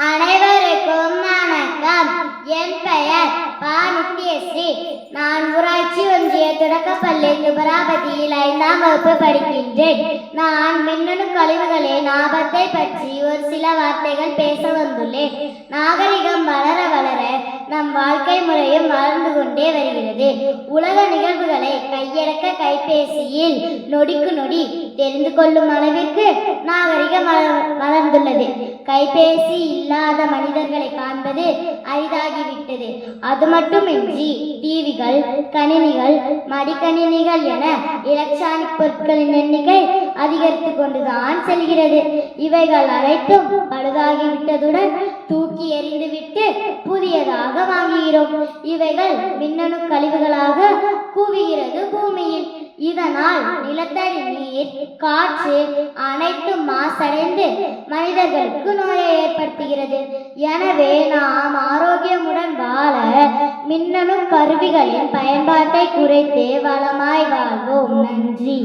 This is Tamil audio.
அனைவருக்கும் வணக்கம். என் பெயர் நித்யஸ்ரீ. நான் ஊராட்சி ஒன்றிய தொடக்கப்பள்ளி துபராபதியில் 5ஆம் வகுப்பு படிக்கின்றேன். நான் மின்னணு கழிவுகளின் ஆபத்தை பற்றி ஒரு சில வார்த்தைகள் பேச வந்துள்ளேன். நாகரிகம் வளர வளர நம் வாழ்க்கை முறையும் வளர்ந்து கொண்டே வருகிறது. உலக நிகழ்வுகளை கையடக்க கைபேசியில் நொடிக்கு நொடி தெரிந்து கொள்ளும் அளவிற்கு நாகரிகம் வளர்ந்துள்ளது. கைபேசி இல்லாத மனிதர்களை காண்பது அரிதாகிவிட்டது. அது மட்டுமின்றி டிவிகள், கணினிகள், மடிக்கணினிகள் என எலக்ட்ரானிக் பொருட்களின் எண்ணிக்கை அதிகரித்து கொண்டுதான் செல்கிறது. இவைகள் அனைத்தும் பழுதாகிவிட்டதுடன் தூக்கி எறிந்துவிட்டு புதியதாக வாங்குகிறோம். இவைகள் மின்னணு கழிவுகளாக குவிகிறது பூமியில். இதனால் நிலத்தடி நீர், காற்று அனைத்தும் மாசடைந்து மனிதர்களுக்கு நோயை ஏற்படுத்துகிறது. எனவே நாம் ஆரோக்கியமுடன் வாழ மின்னணு கருவிகளின் பயன்பாட்டை குறைத்து வளமாய் வாழ்வோம். நன்றி.